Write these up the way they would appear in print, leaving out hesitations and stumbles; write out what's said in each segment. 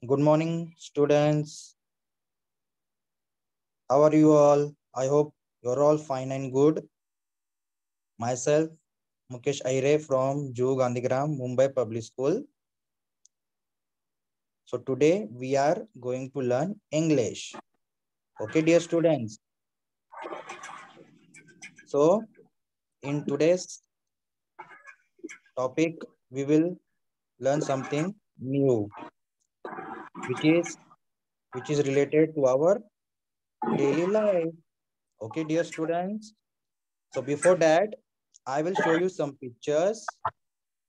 Good morning, students. How are you all? I hope you're all fine and good. Myself, Mukesh Aire from Juhu Gandhigram, Mumbai Public School. So today we are going to learn English. Okay, dear students. So in today's topic, we will learn something new, which is related to our daily life. Okay, dear students. So before that, I will show you some pictures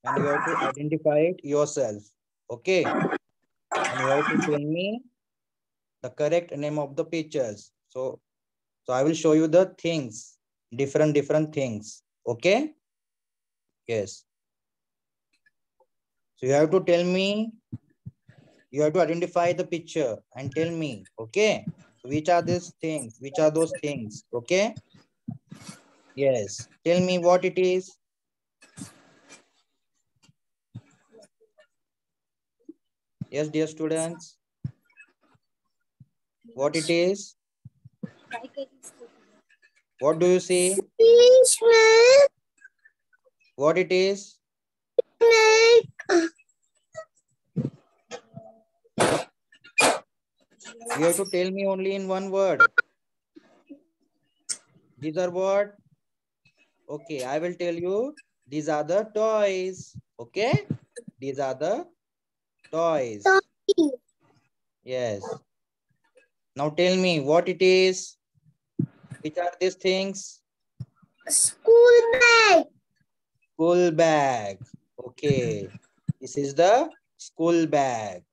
and you have to identify it yourself. Okay. And you have to tell me the correct name of the pictures. So I will show you the things, different things. Okay. Yes. So you have to tell me, you have to identify the picture and tell me. Okay. So which are these things? Which are those things? Okay. Yes. Tell me what it is. Yes, dear students. What it is? What do you see? What it is? You have to tell me only in one word. These are what? Okay, I will tell you. These are the toys. Okay? These are the toys. Yes. Now tell me what it is. Which are these things? School bag. School bag. Okay. This is the school bag.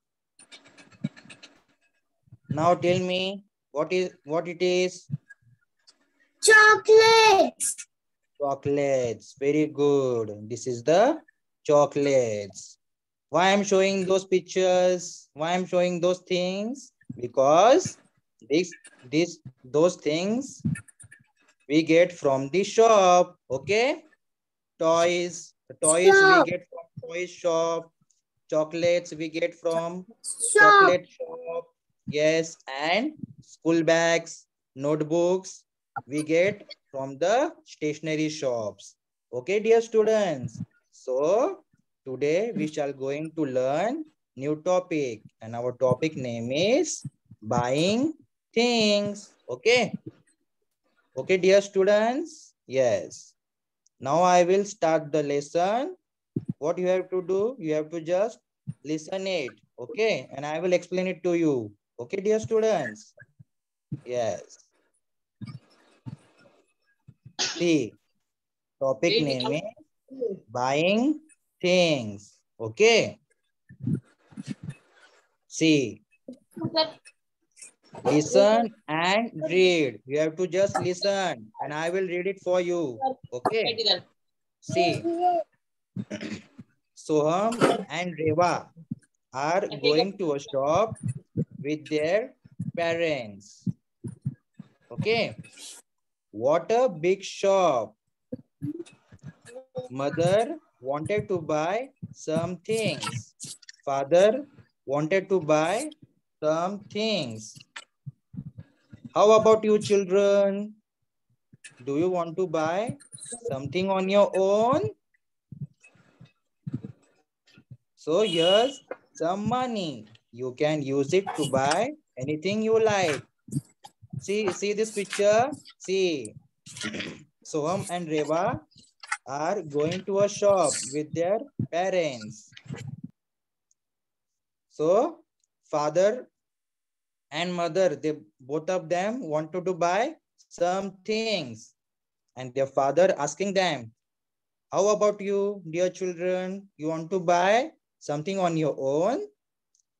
Now tell me what it is? Chocolates. Chocolates. Very good. This is the chocolates. Why I'm showing those pictures? Why I'm showing those things? Because those things we get from the shop. Okay. Toys. Toys we Shop. get from toy shop. Chocolates we get from Shop. chocolate shop. Yes. And school bags, notebooks we get from the stationery shops. Okay, dear students. So today we shall going to learn new topic and our topic name is buying things. Okay. Okay, dear students. Yes. Now I will start the lesson. What you have to do, you have to just listen it. Okay. And I will explain it to you. Okay, dear students. Yes. See, topic name is buying things. Okay. See, listen and read. You have to just listen and I will read it for you. Okay. See, Soham and Reva are going to a shop with their parents. Okay. What a big shop. Mother wanted to buy some things. Father wanted to buy some things. How about you children? Do you want to buy something on your own? So here's some money. You can use it to buy anything you like. See this picture? See, Soham and Reva are going to a shop with their parents. So father and mother, they both of them wanted to buy some things. And their father asking them, how about you, dear children? You want to buy something on your own?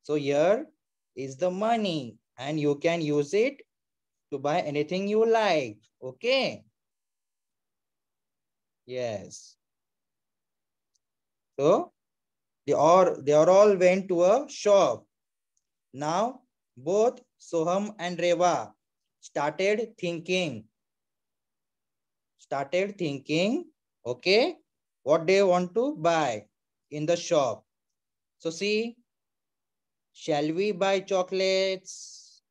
So here is the money and you can use it to buy anything you like. Okay. Yes. So they are all went to a shop. Now both Soham and Reva started thinking, okay, what they want to buy in the shop. So see, Shall we buy chocolates?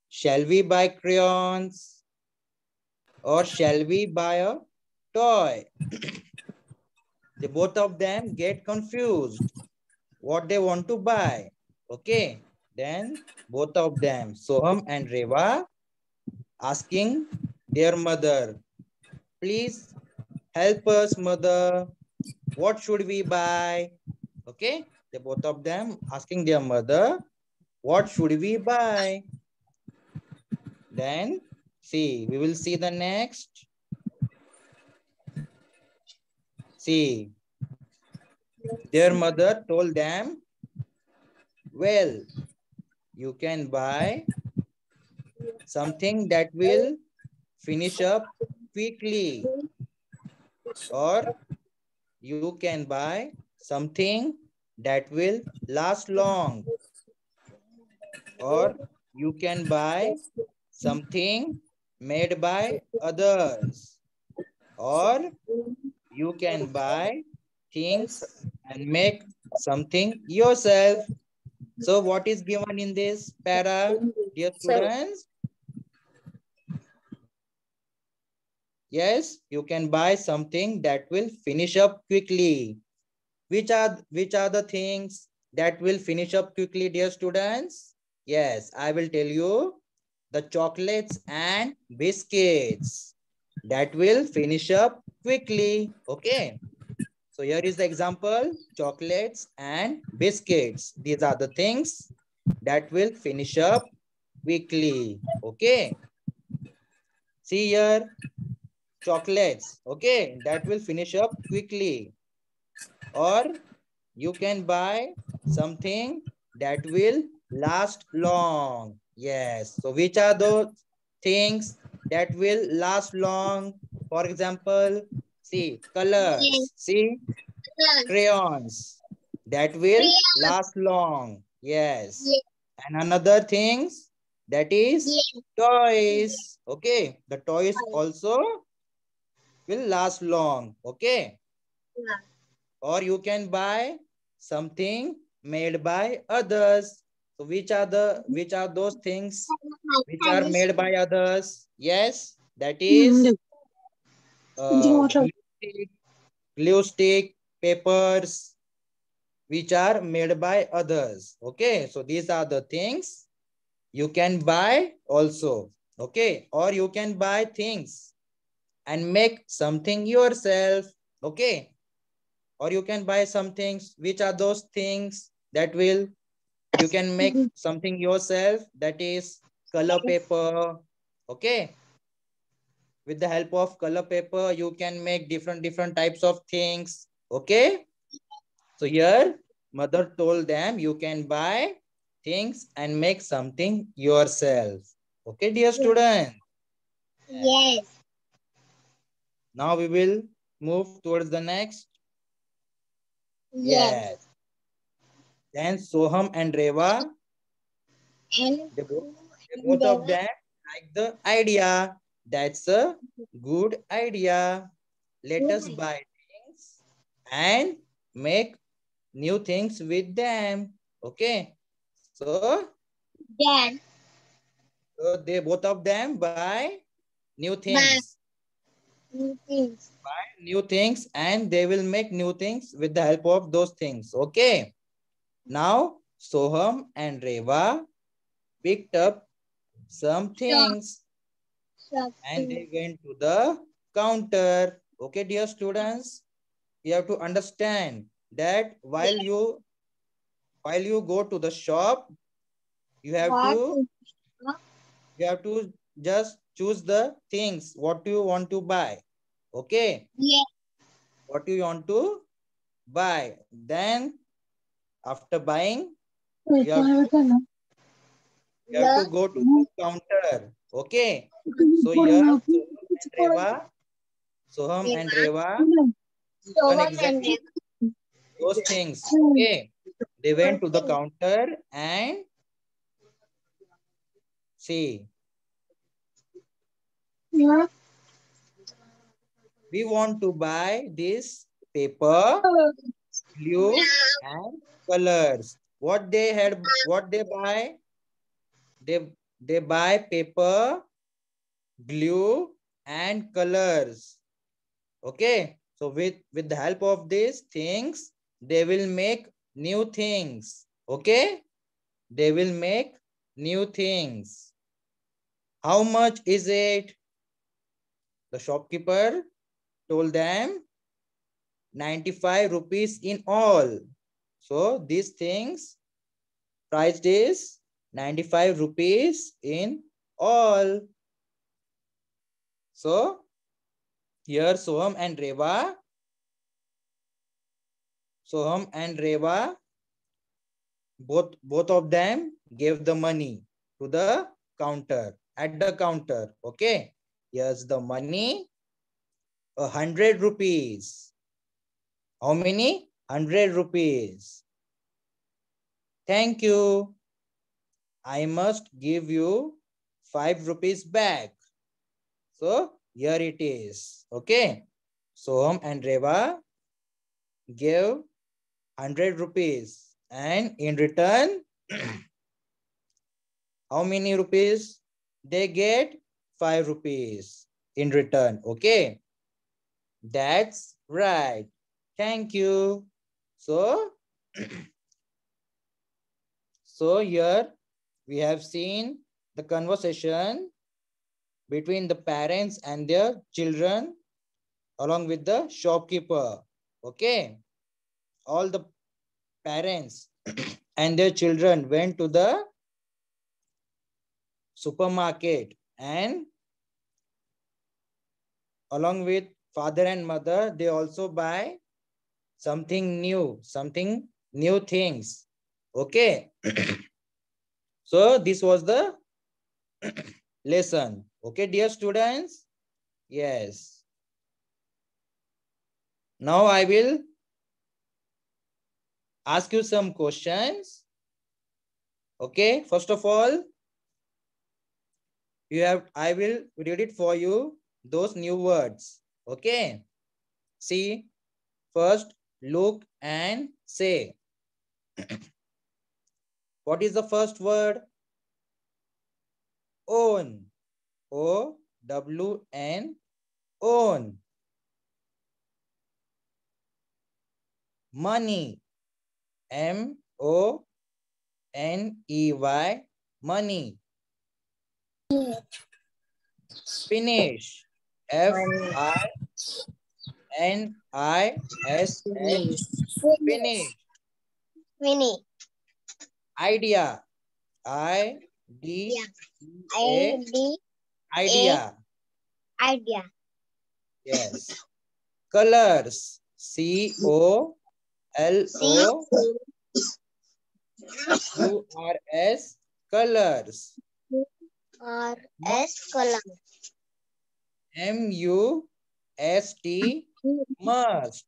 Shall we buy crayons? Or shall we buy a toy? The both of them get confused what they want to buy. Okay, then both of them, Soham and Reva, asking their mother, please help us, mother. What should we buy? Okay, the both of them asking their mother, what should we buy? Then see, we will see the next. See, their mother told them, well, you can buy something that will finish up quickly, or you can buy something that will last long, or you can buy something made by others, or you can buy things and make something yourself. So what is given in this para, dear students? Yes, you can buy something that will finish up quickly. Which are the things that will finish up quickly, dear students? Yes, I will tell you, the chocolates and biscuits that will finish up quickly. Okay. So here is the example, chocolates and biscuits. These are the things that will finish up quickly. Okay. See here, chocolates. Okay. That will finish up quickly. Or you can buy something that will last long. Yes. So which are those things that will last long? For example, see, colors. See, crayons that will last long. Yes. And another things, that is toys. Okay. The toys also will last long. Okay. Or you can buy something made by others. So which are those things which are made by others? Yes, that is glue stick, glue stick, papers, which are made by others. Okay, so these are the things you can buy also. Okay, or you can buy things and make something yourself. Okay, or you can buy some things. Which are those things that will you can make something yourself? That is color paper. Okay, with the help of color paper you can make different types of things. Okay, so here mother told them you can buy things and make something yourself. Okay, dear student. Yes. Now we will move towards the next. Yes. Yes. Then Soham and Reva, And they both of them like the idea. That's a good idea. Let us buy things and make new things with them. Okay. then So they both of them buy new buy things. new things. Buy new things and they will make new things with the help of those things. Okay. Now Soham and Reva picked up some Shop, things and shopping. they went to the counter. Okay, dear students, you have to understand that while you go to the shop, you have What to to shop? you have to just choose the things what you want to buy. Okay, Yes. what you want to buy. Then after buying, you have to The go to the counter. Okay, so here Soham and Reva. Reva done Soham and exactly those things. Okay, they went to the Reva. counter and see, Yeah. we want to buy this paper, glue, and colors. What they had, what they buy? They buy paper, glue, and colors. Okay. So with the help of these things, they will make new things. Okay. They will make new things. How much is it? The shopkeeper told them 95 rupees in all. So these things priced is 95 rupees in all. So here Soham and Reva, both of them gave the money to the counter, at the counter. Okay. Here's the money, 100 rupees. How many? 100 rupees. Thank you. I must give you 5 rupees back. So here it is. Okay. Soham and Reva gave 100 rupees. And in return, how many rupees? They get 5 rupees in return. Okay. That's right. Thank you. So, so here we have seen the conversation between the parents and their children along with the shopkeeper. Okay. All the parents and their children went to the supermarket, and along with father and mother, they also buy something new things. Okay. So this was the lesson. Okay, dear students. Yes. Now I will ask you some questions. Okay, first of all, I will read it for you, those new words. Okay. See, first look and say. What is the first word? Own. O-W-N. Own. Money. M-O-N-E-Y. Money. Finish. F-I-N-I-S-H. Finish. Finish. Idea. I-D-E-A. I-D-A. Idea. Idea. Yes. Colors. C-O-L-O-U-R-S. Colors. R-S. Color. M-U-S-T. Must.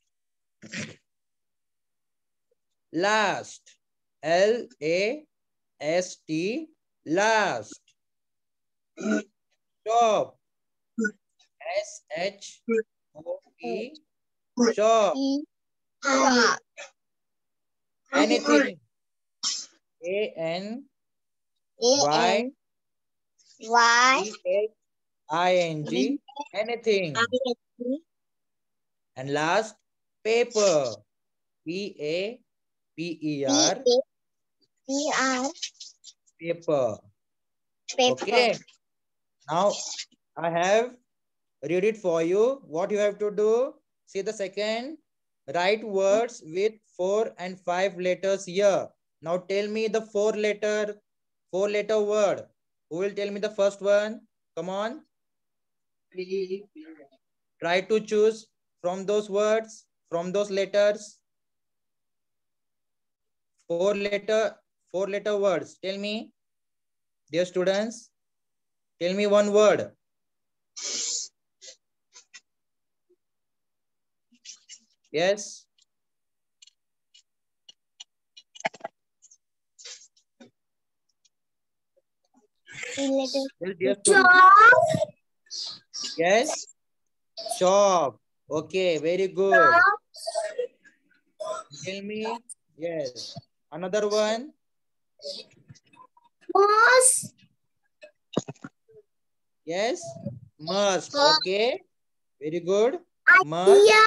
Last. L-A-S-T. Last. Shop. S-H-O-P. Shop. Shop. Anything. A-N-Y. C-H-I-N-G. Anything. And last, paper. P-A-P-E-R. Paper. Okay. Now I have read it for you. What you have to do? See the second. Write words with 4 and 5 letters here. Now tell me the 4-letter word. Who will tell me the first one? Come on. Try to choose from those words, from those letters. Four letter words. Tell me, dear students. Tell me one word. Yes. Yes. Shop. Okay, very good. Tell me. Yes. Another one. Must. Yes. Must. Okay. Very good. Must. Idea.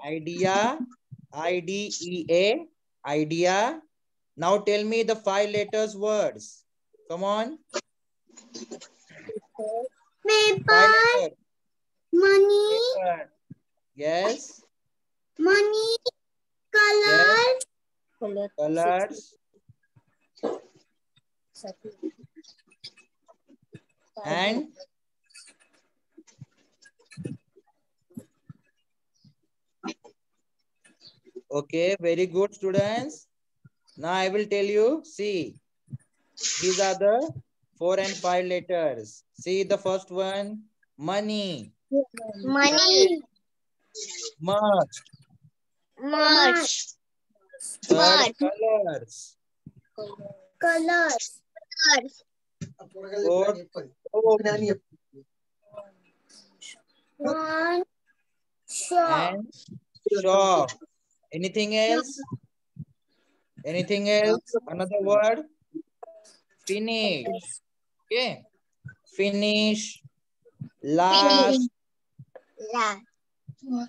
Idea. IDEA. Idea. Now tell me the 5 letters words. Come on. 5 Paper. letters. Money. Paper. Yes. Money. Yes. Color. Colors. And okay, very good, students. Now I will tell you, see, these are the 4 and 5 letters. See the first one, money. Second, Money. must. Much. Third, Much. colors. Colors. Fourth, soap. One. Shop. And shop. Anything else? Anything else? Another word? Finish. Okay. Finish. Finish. Last. Last.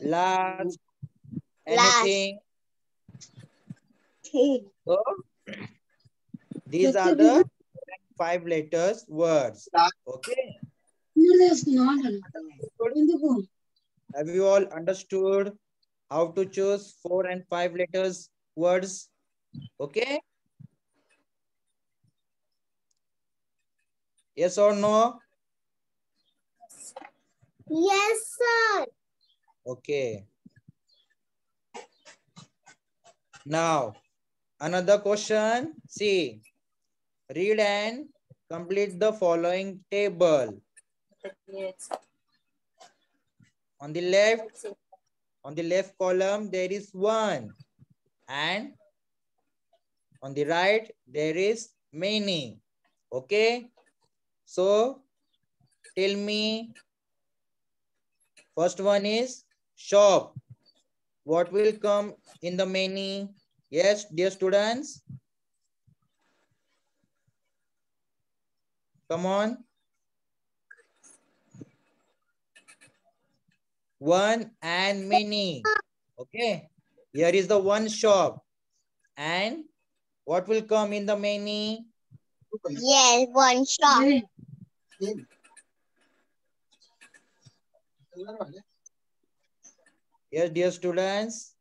Last. Last. Anything. So these are the 5 letters words. Okay. Have you all understood how to choose 4 and 5 letters words? Okay. Yes or no? Yes, sir. Okay. Now, another question. See, read and complete the following table. On the left column, there is 1. And on the right, there is many. Okay. So, tell me, first one is shop. What will come in the many? Yes, dear students. Come on. 1 and many. Okay. Here is the 1 shop. And what will come in the many? Yes, one shop. Yes, dear students.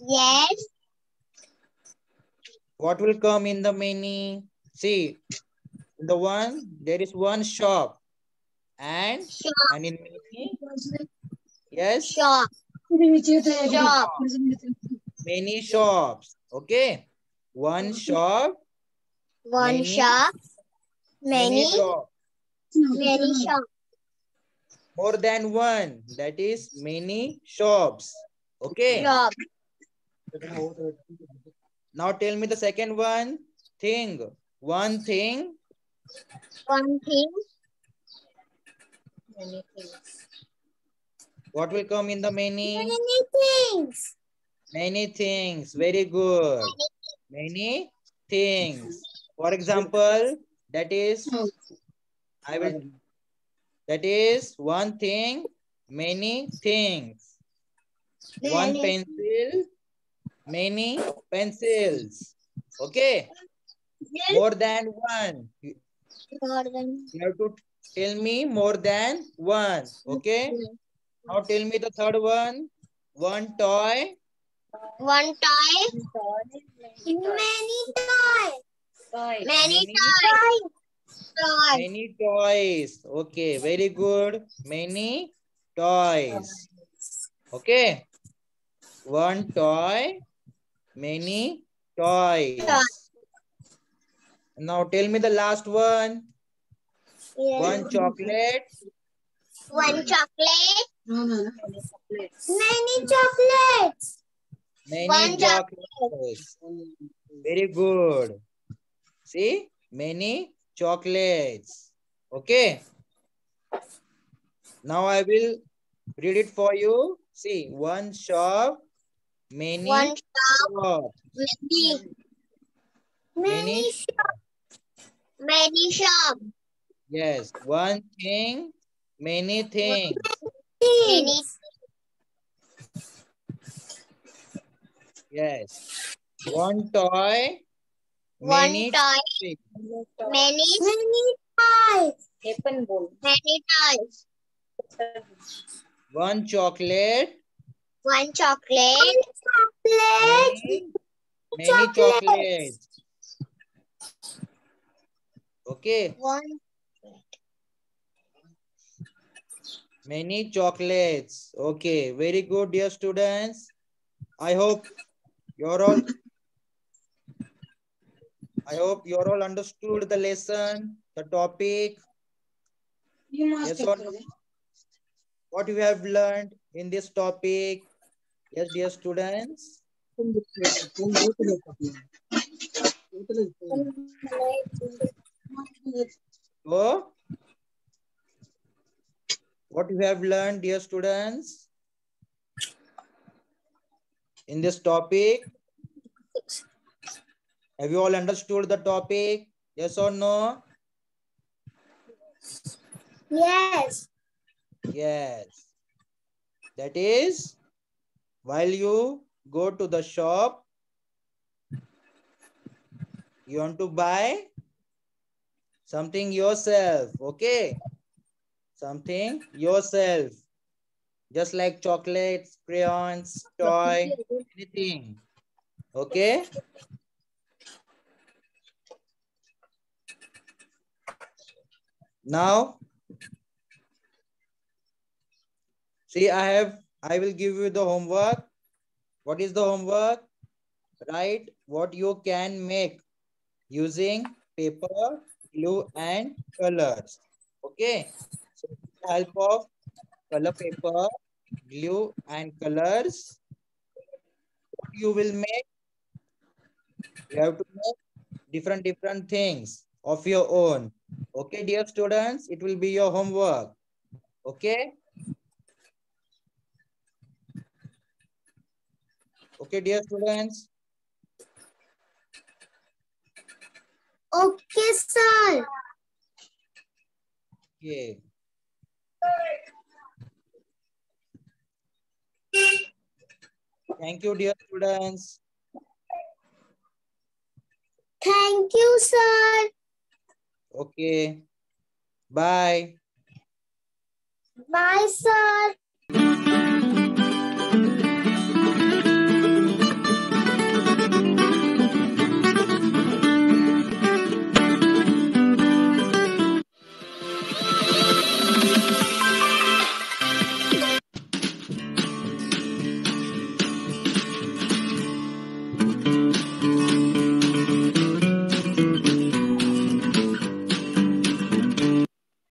Yes. What will come in the many? See, in the 1, there is 1 shop. And Shop. in many, yes, Shop. Shop. many shops. Okay. 1 shop, One many, shop. many Many. shops. Many shop. More than 1, that is many shops. Okay. Shop. Now tell me the second one. Thing. 1 thing. One thing. What will come in the many? Many things. Many things. Very good. Many things. For example, that is, that is 1 thing, many things. 1 pencil, many pencils. Okay. More than 1. More than. You have to tell me more than 1. Okay. Now tell me the third one. 1 toy. One toy. Many toys. Many toys. Toys. Many toys. Okay, very good. Many toys. Okay. 1 toy, many toys. Now tell me the last one. Yes. 1 chocolate. One chocolate. Many chocolates. Many One chocolates. Very good. See, many chocolates. Okay. Now I will read it for you. See, 1 shop, Many One shop. shops. Many. Many. Many shop. Yes. One thing. Many things. Many. Yes. One toy. One Many toy. toys. Many toys. Many toys. One chocolate. One chocolate. Many. Many chocolates. Okay. One. Many chocolates. Okay. Very good, dear students. I hope you're all understood the lesson, the topic. Yes or no? What you have learned in this topic? Yes, dear students. So, what you have learned, dear students, in this topic? Have you all understood the topic? Yes or no? Yes. Yes. That is, while you go to the shop, you want to buy something yourself, okay? Something yourself. Just like chocolates, crayons, toy, anything. Okay? Now, see, I will give you the homework. What is the homework? Write what you can make using paper, glue, and colors. Okay? So, with the help of color paper, glue, and colors, what you will make? You have to make different things of your own. Okay, dear students, it will be your homework. Okay? Okay, dear students. Okay, sir. Okay. Thank you, dear students. Thank you, sir. Okay. Bye. Bye, sir.